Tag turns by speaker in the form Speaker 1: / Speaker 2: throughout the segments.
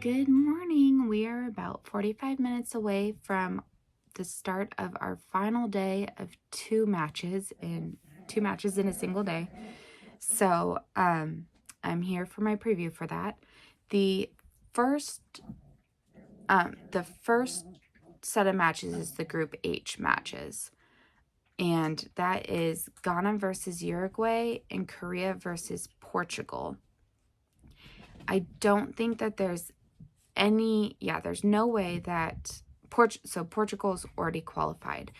Speaker 1: Good morning. We are about 45 minutes away from the start of our final day of two matches in a single day. So I'm here for my preview for that. The first set of matches is the Group H matches. And that is Ghana versus Uruguay and Korea versus Portugal. I don't think that there's no way that Portugal's already qualified.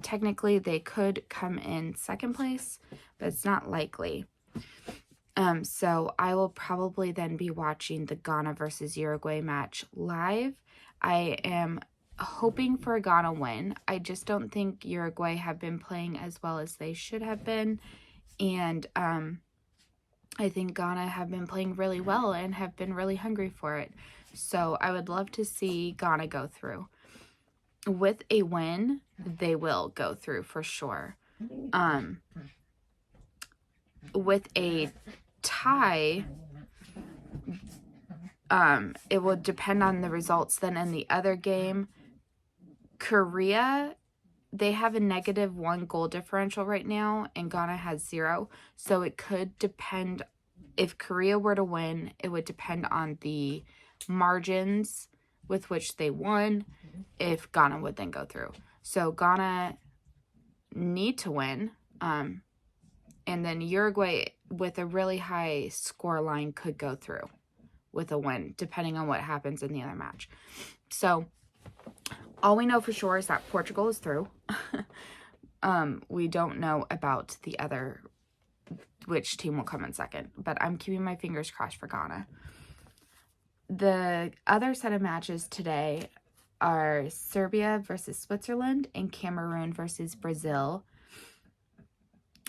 Speaker 1: Technically, they could come in second place, but it's not likely. So I will probably then be watching the Ghana versus Uruguay match live. I am hoping for a Ghana win. I just don't think Uruguay have been playing as well as they should have been. And I think Ghana have been playing really well and have been really hungry for it. So I would love to see Ghana go through. With a win, they will go through for sure. With a tie, it will depend on the results then in the other game. Korea, they have a -1 goal differential right now, and Ghana has 0. So it could depend, if Korea were to win, it would depend on the margins with which they won, if Ghana would then go through. So Ghana need to win, and then Uruguay with a really high score line could go through with a win, depending on what happens in the other match. So all we know for sure is that Portugal is through. We don't know about the other, which team will come in second, but I'm keeping my fingers crossed for Ghana. The other set of matches today are Serbia versus Switzerland and Cameroon versus Brazil.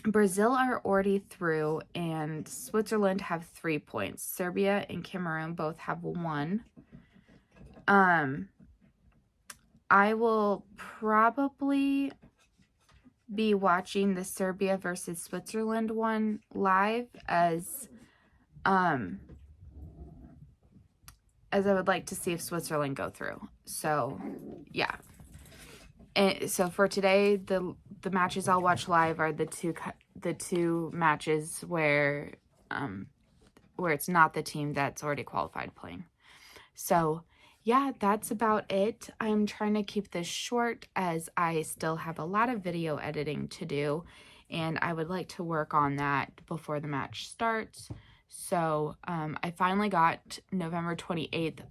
Speaker 1: Brazil are already through, and Switzerland have 3 points. Serbia and Cameroon both have 1. I will probably be watching the Serbia versus Switzerland one live as I would like to see if Switzerland go through. So, yeah. And so for today, the matches I'll watch live are the two matches where it's not the team that's already qualified playing. So, yeah, that's about it. I'm trying to keep this short as I still have a lot of video editing to do, and I would like to work on that before the match starts. So I finally got November 28th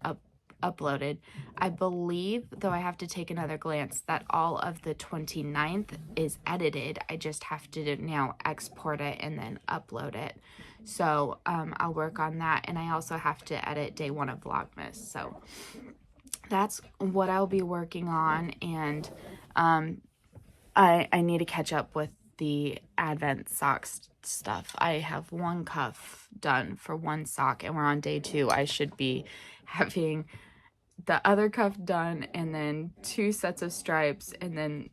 Speaker 1: uploaded. I believe, though I have to take another glance, that all of the 29th is edited. I just have to now export it and then upload it. So I'll work on that, and I also have to edit day 1 of Vlogmas. So that's what I'll be working on, and I need to catch up with the Advent socks stuff. I have 1 cuff done for 1 sock, and we're on day 2. I should be having the other cuff done, and then 2 sets of stripes, and then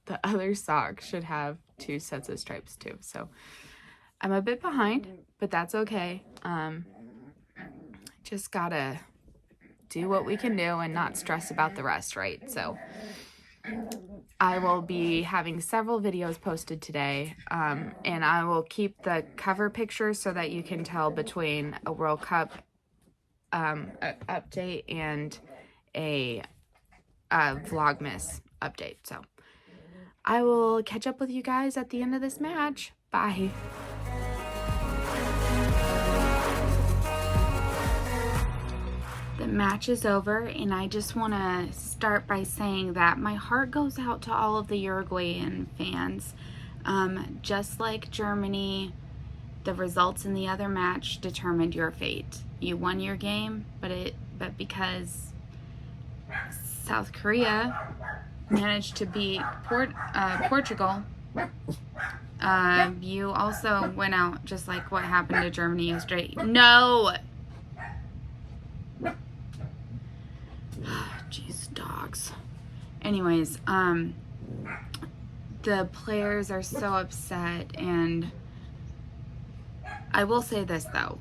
Speaker 1: the other sock should have 2 sets of stripes too. So I'm a bit behind, but that's okay. Just gotta do what we can do and not stress about the rest, right? So I will be having several videos posted today, and I will keep the cover pictures so that you can tell between a World Cup update and a Vlogmas update. So I will catch up with you guys at the end of this match. Bye. The match is over, and I just want to start by saying that my heart goes out to all of the Uruguayan fans. Just like Germany, the results in the other match determined your fate. You won your game, but because South Korea managed to beat Portugal, you also went out just like what happened to Germany yesterday. No! Jeez, dogs. Anyways, the players are so upset, and I will say this though.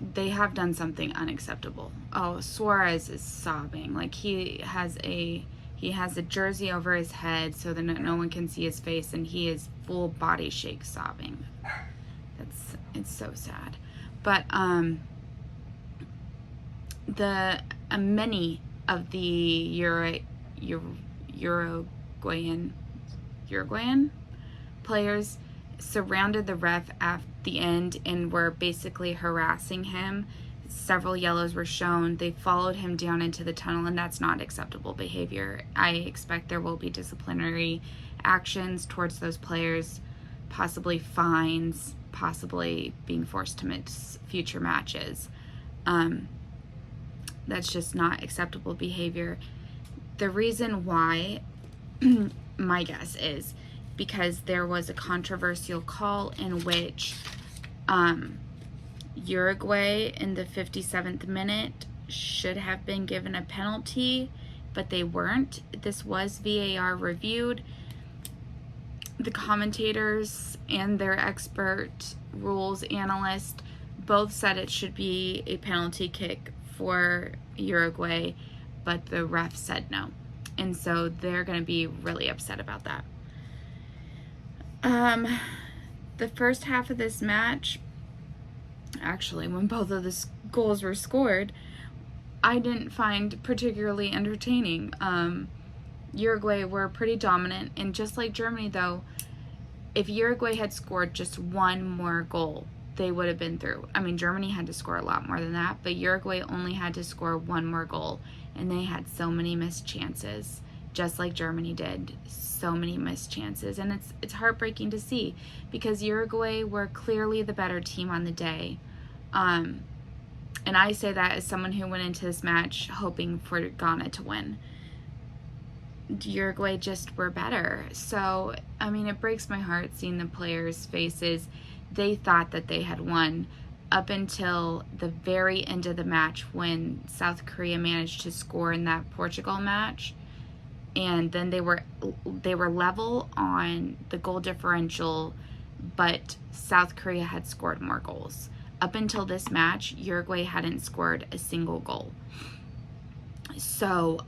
Speaker 1: they have done something unacceptable. Oh, Suarez is sobbing. Like, he has a jersey over his head so that no one can see his face, and he is full body shake sobbing. It's so sad. But many of the Uruguayan players surrounded the ref at the end and were basically harassing him. Several yellows were shown. They followed him down into the tunnel, and that's not acceptable behavior. I expect there will be disciplinary actions towards those players, possibly fines, possibly being forced to miss future matches. That's just not acceptable behavior. The reason why, my guess is because there was a controversial call in which Uruguay in the 57th minute should have been given a penalty, but they weren't. This was VAR reviewed. The commentators and their expert rules analyst both said it should be a penalty kick for Uruguay, but the ref said no. And so they're going to be really upset about that. The first half of this match, actually, when both of the goals were scored, I didn't find particularly entertaining. Uruguay were pretty dominant, and just like Germany, though, if Uruguay had scored just one more goal, they would have been through. I mean, Germany had to score a lot more than that, but Uruguay only had to score one more goal, and they had so many missed chances, just like Germany did. So many missed chances, and it's heartbreaking to see, because Uruguay were clearly the better team on the day. And I say that as someone who went into this match hoping for Ghana to win. Uruguay just were better. So, I mean, it breaks my heart seeing the players' faces. They thought that they had won up until the very end of the match when South Korea managed to score in that Portugal match. And then they were level on the goal differential, but South Korea had scored more goals. Up until this match, Uruguay hadn't scored a single goal. So,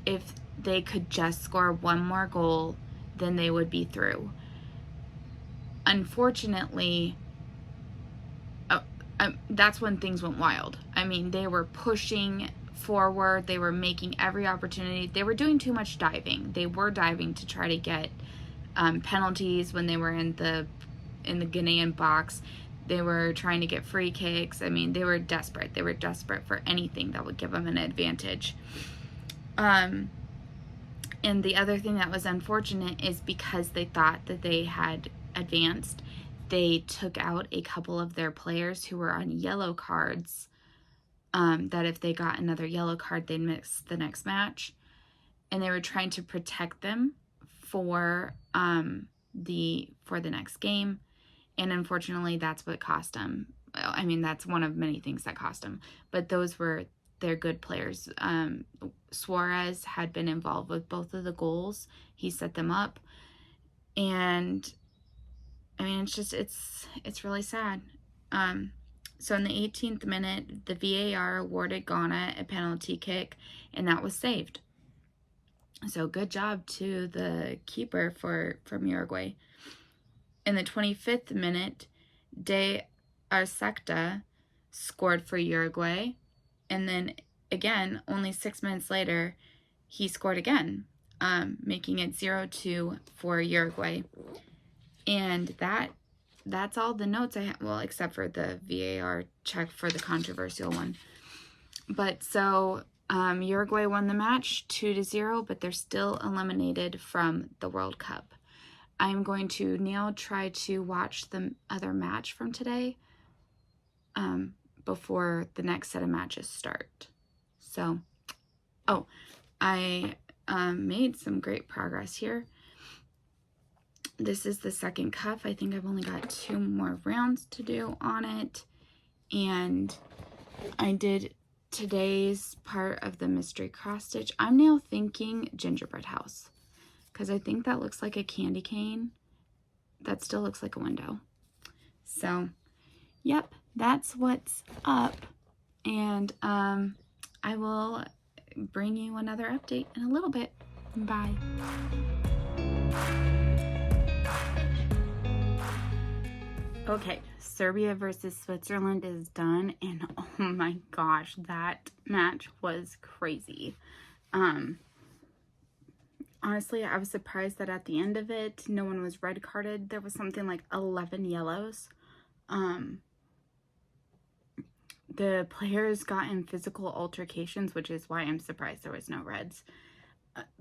Speaker 1: if they could just score one more goal, then they would be through. Unfortunately, that's when things went wild. I mean, they were pushing forward. They were making every opportunity. They were doing too much diving. They were diving to try to get penalties when they were in the Ghanaian box. They were trying to get free kicks. I mean, they were desperate. They were desperate for anything that would give them an advantage. And the other thing that was unfortunate is because they thought that they had advanced, they took out a couple of their players who were on yellow cards, that if they got another yellow card, they'd miss the next match. And they were trying to protect them for the next game. And unfortunately, that's what cost them. I mean, that's one of many things that cost them. But those were their good players. Suarez had been involved with both of the goals. He set them up. And I mean, it's really sad. So in the 18th minute, the VAR awarded Ghana a penalty kick, and that was saved. So good job to the keeper from Uruguay. In the 25th minute, De Arceta scored for Uruguay, and then again, only 6 minutes later, he scored again, making it 0-2 for Uruguay. And that's all the notes I have, well, except for the VAR check for the controversial one. But so Uruguay won the match 2-0, but they're still eliminated from the World Cup. I'm going to now try to watch the other match from today before the next set of matches start. So, I made some great progress here. This is the second cuff. I think I've only got 2 more rounds to do on it. And I did today's part of the mystery cross stitch. I'm now thinking gingerbread house, because I think that looks like a candy cane. That still looks like a window. So yep, that's what's up. And I will bring you another update in a little bit. Bye. Okay, Serbia versus Switzerland is done, and oh my gosh, that match was crazy. Honestly, I was surprised that at the end of it, no one was red carded. There was something like 11 yellows. The players got in physical altercations, which is why I'm surprised there was no reds.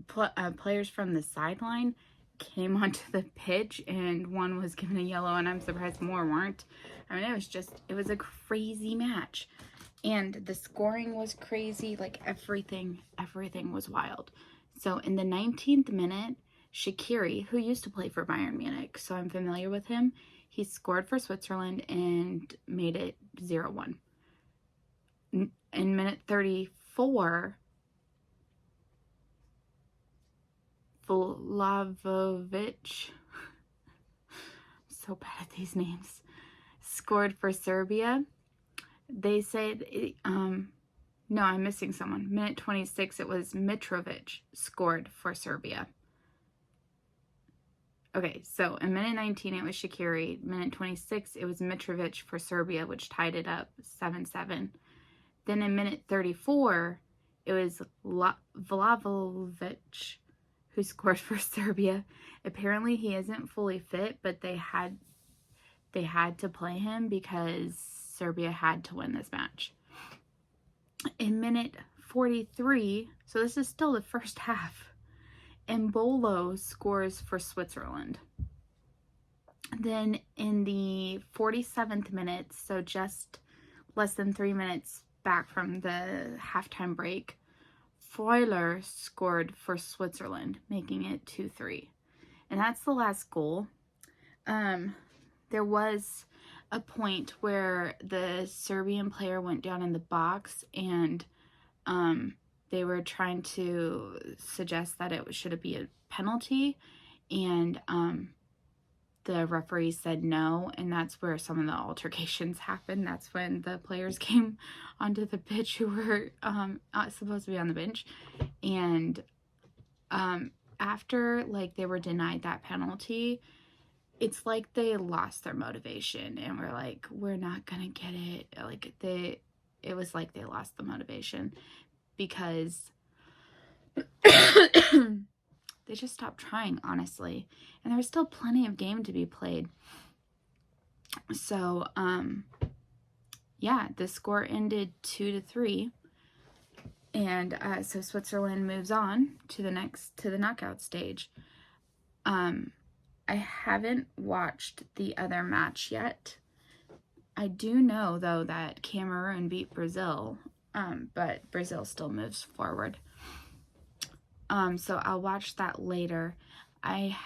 Speaker 1: Players from the sideline came onto the pitch, and one was given a yellow, and I'm surprised more weren't. I mean, it was a crazy match, and the scoring was crazy. Like, everything was wild. So in the 19th minute, Shaqiri, who used to play for Bayern Munich, so I'm familiar with him, he scored for Switzerland and made it 0-1. In minute 34, Vlahovic, so bad at these names, scored for Serbia. They said, no, I'm missing someone. Minute 26, it was Mitrovic scored for Serbia. Okay, so in minute 19, it was Shaqiri. Minute 26, it was Mitrovic for Serbia, which tied it up 7-7. Then in minute 34, it was Vlahovic who scored for Serbia. Apparently, he isn't fully fit, but they had to play him because Serbia had to win this match. In minute 43, so this is still the first half, Embolo scores for Switzerland. Then in the 47th minute, so just less than 3 minutes back from the halftime break, Freuler scored for Switzerland, making it 2-3. And that's the last goal. There was a point where the Serbian player went down in the box, and they were trying to suggest that it should be a penalty, and the referee said no, and that's where some of the altercations happened. That's when the players came onto the pitch who were supposed to be on the bench, and after, like, they were denied that penalty, it's like they lost their motivation, and we're like, we're not gonna get it. Like, it was like they lost the motivation because they just stopped trying, honestly. And there was still plenty of game to be played. So, yeah, the score ended 2-3. And so Switzerland moves on to the knockout stage. I haven't watched the other match yet. I do know, though, that Cameroon beat Brazil, but Brazil still moves forward. So I'll watch that later. I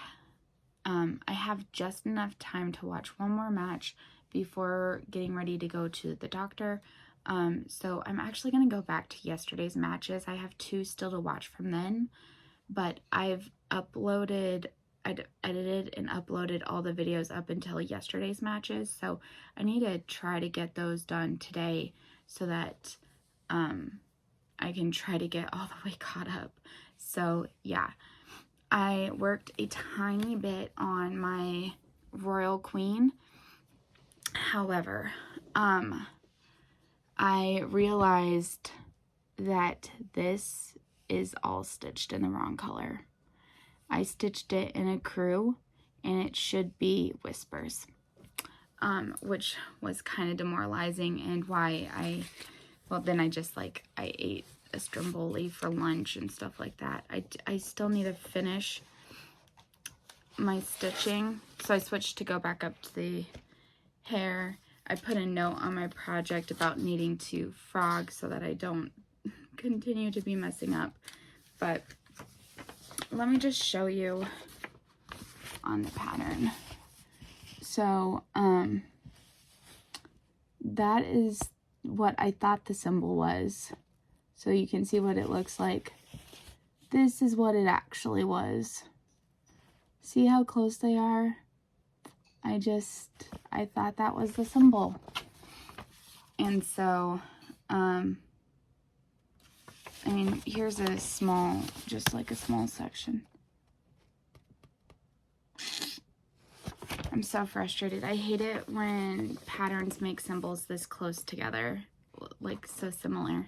Speaker 1: have just enough time to watch one more match before getting ready to go to the doctor. So I'm actually going to go back to yesterday's matches. I have 2 still to watch from then, but I've edited and uploaded all the videos up until yesterday's matches. So I need to try to get those done today so that I can try to get all the way caught up. So yeah, I worked a tiny bit on my Royal Queen. However, I realized that this is all stitched in the wrong color. I stitched it in a crew, and it should be whispers, which was kind of demoralizing, and why I ate a stromboli for lunch and stuff like that. I still need to finish my stitching, so I switched to go back up to the hair. I put a note on my project about needing to frog so that I don't continue to be messing up, but let me just show you on the pattern. So that is what I thought the symbol was. So you can see what it looks like. This is what it actually was. See how close they are? I thought that was the symbol. And so, I mean, here's a small, just like a small section. I'm so frustrated. I hate it when patterns make symbols this close together, like so similar.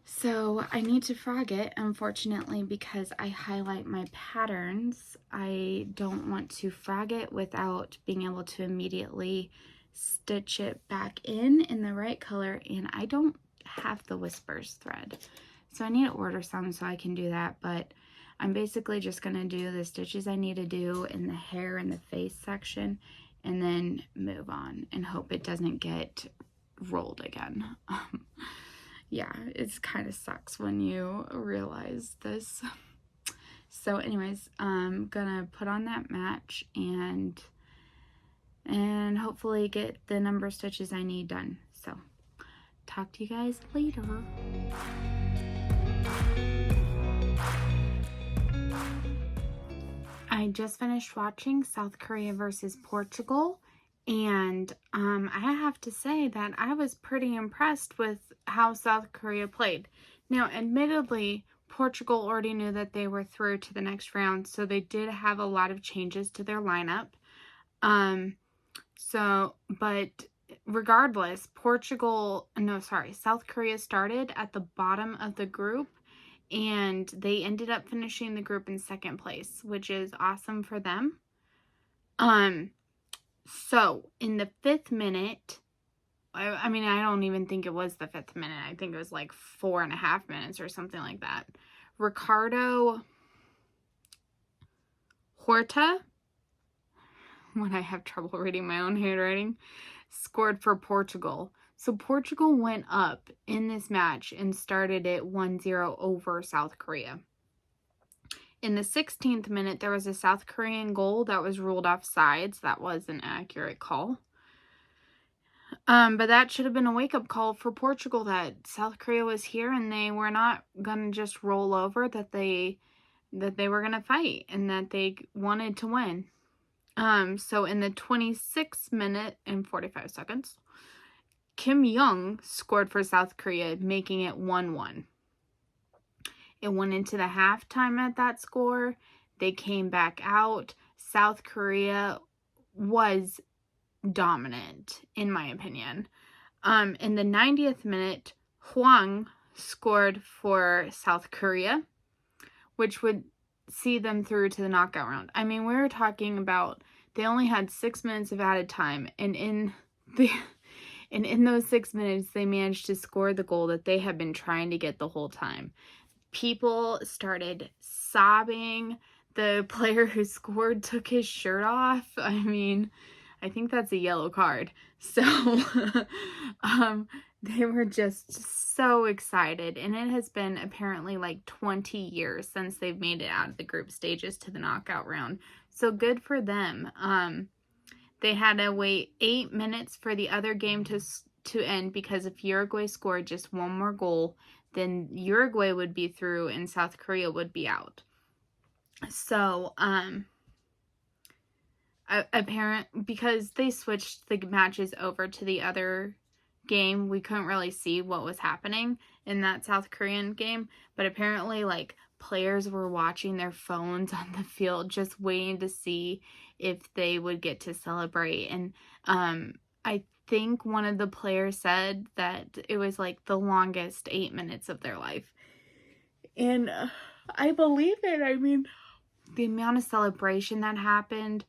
Speaker 1: So I need to frog it, unfortunately, because I highlight my patterns. I don't want to frog it without being able to immediately stitch it back in the right color, and I don't have the whispers thread. So I need to order some so I can do that, but I'm basically just going to do the stitches I need to do in the hair and the face section, and then move on and hope it doesn't get rolled again. Yeah, it kind of sucks when you realize this. So anyways, I'm gonna put on that match and hopefully get the number of stitches I need done. So talk to you guys later. I just finished watching South Korea versus Portugal, and I have to say that I was pretty impressed with how South Korea played. Now, admittedly, Portugal already knew that they were through to the next round, so they did have a lot of changes to their lineup. But regardless, South Korea started at the bottom of the group, and they ended up finishing the group in second place, which is awesome for them. So in the 5th minute, I mean, I don't even think it was the 5th minute. I think it was like 4.5 minutes or something like that. Ricardo Horta, when I have trouble reading my own handwriting, scored for Portugal. So Portugal went up in this match and started it 1-0 over South Korea. In the 16th minute, there was a South Korean goal that was ruled offsides. That was an accurate call. But that should have been a wake-up call for Portugal that South Korea was here and they were not going to just roll over, that they were going to fight and that they wanted to win. So in the 26th minute and 45 seconds, Kim Young scored for South Korea, making it 1-1. It went into the halftime at that score. They came back out. South Korea was dominant, in my opinion. In the 90th minute, Hwang scored for South Korea, which would see them through to the knockout round. I mean, we were talking about they only had 6 minutes of added time, and in those 6 minutes, they managed to score the goal that they had been trying to get the whole time. People started sobbing. The player who scored took his shirt off. I mean, I think that's a yellow card. So, they were just so excited. And it has been apparently like 20 years since they've made it out of the group stages to the knockout round. So good for them. They had to wait 8 minutes for the other game to end, because if Uruguay scored just one more goal, then Uruguay would be through and South Korea would be out. So, because they switched the matches over to the other game, we couldn't really see what was happening in that South Korean game, but apparently, like, players were watching their phones on the field, just waiting to see if they would get to celebrate. And I think one of the players said that it was like the longest 8 minutes of their life. And I believe it. I mean, the amount of celebration that happened,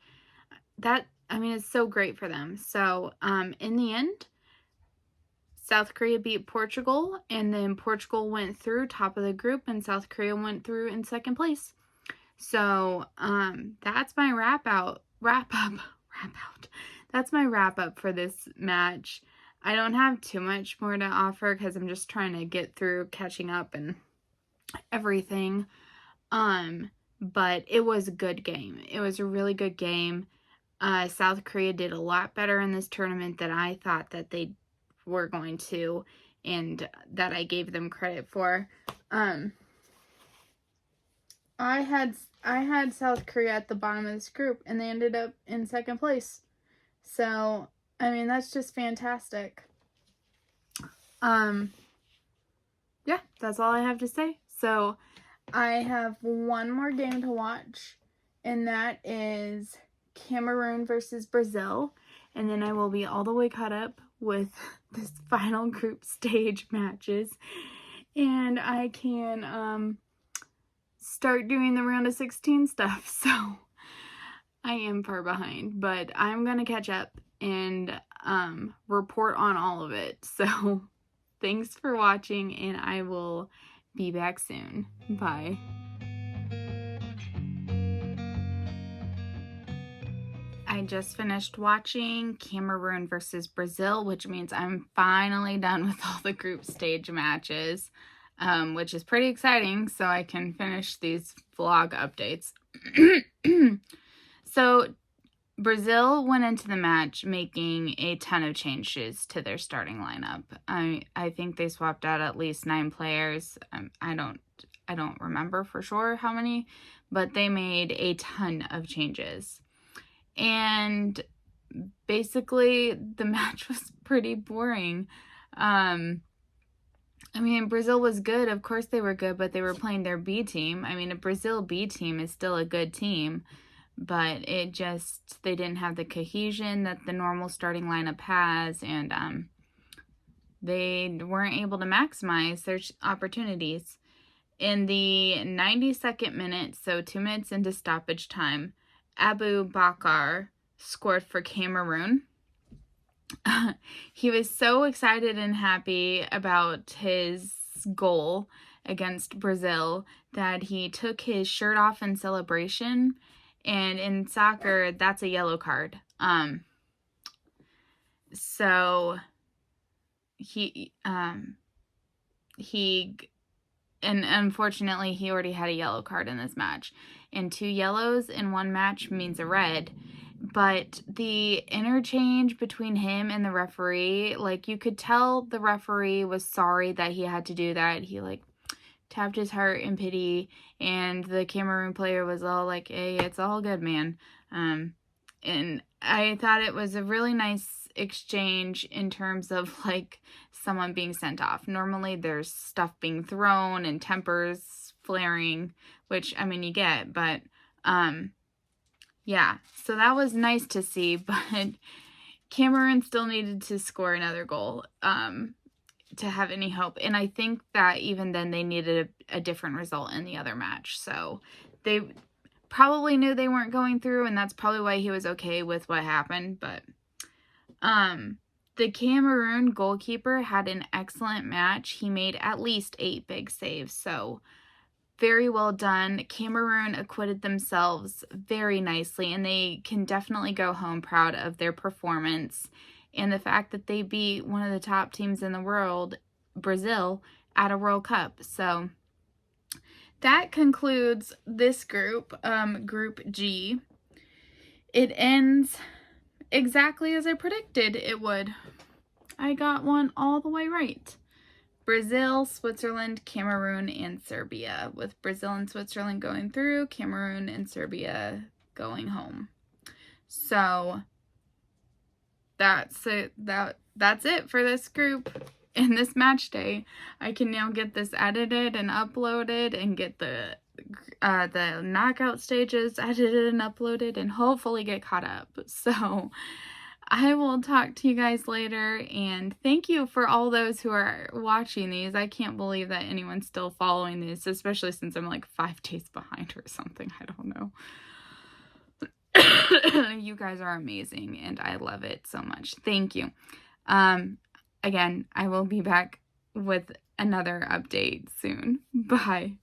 Speaker 1: it's so great for them. So, in the end, South Korea beat Portugal, and then Portugal went through top of the group, and South Korea went through in second place. So, that's my wrap up. That's my wrap up for this match. I don't have too much more to offer because I'm just trying to get through catching up and everything. But it was a good game. It was a really good game. South Korea did a lot better in this tournament than I thought that they were going to, and that I gave them credit for. I had South Korea at the bottom of this group, and they ended up in second place. So,
Speaker 2: I mean, that's just fantastic. Yeah, that's all I have to say. So I have one more game to watch, and that is Cameroon versus Brazil. And then I will be all the way caught up with this final group stage matches. And I can start doing the round of 16 stuff. So I am far behind, but I'm going to catch up and report on all of it. So thanks for watching, and I will be back soon. Bye. I just finished watching Cameroon versus Brazil, which means I'm finally done with all the group stage matches, which is pretty exciting, so I can finish these vlog updates. So Brazil went into the match making a ton of changes to their starting lineup. I think they swapped out at least 9 players. I don't remember for sure how many, but they made a ton of changes. And basically the match was pretty boring. I mean, Brazil was good. Of course they were good, but they were playing their B team. I mean, a Brazil B team is still a good team, but they didn't have the cohesion that the normal starting lineup has, and they weren't able to maximize their opportunities. In the 92nd minute, so 2 minutes into stoppage time, Abu Bakar scored for Cameroon. He was so excited and happy about his goal against Brazil that he took his shirt off in celebration. And in soccer, that's a yellow card. So and unfortunately, he already had a yellow card in this match. And 2 yellows in 1 match means a red. But the interchange between him and the referee, like, you could tell the referee was sorry that he had to do that. He, like, tapped his heart in pity, and the Cameroon player was all like, hey, it's all good, man. And I thought it was a really nice exchange in terms of, like, someone being sent off. Normally there's stuff being thrown and tempers flaring, which, I mean, you get, but yeah, so that was nice to see, but Cameroon still needed to score another goal to have any hope. And I think that even then they needed a different result in the other match. So they probably knew they weren't going through, and that's probably why he was okay with what happened. But the Cameroon goalkeeper had an excellent match. He made at least 8 big saves, so very well done. Cameroon acquitted themselves very nicely, and they can definitely go home proud of their performance and the fact that they beat one of the top teams in the world, Brazil, at a World Cup. So that concludes this group, Group G. It ends exactly as I predicted it would. I got one all the way right. Brazil, Switzerland, Cameroon, and Serbia, with Brazil and Switzerland going through, Cameroon and Serbia going home. So that's it. That's it for this group in this match day. I can now get this edited and uploaded and get the knockout stages edited and uploaded and hopefully get caught up. So I will talk to you guys later, and thank you for all those who are watching these. I can't believe that anyone's still following these, especially since I'm like 5 days behind or something. I don't know. You guys are amazing, and I love it so much. Thank you. Again, I will be back with another update soon. Bye.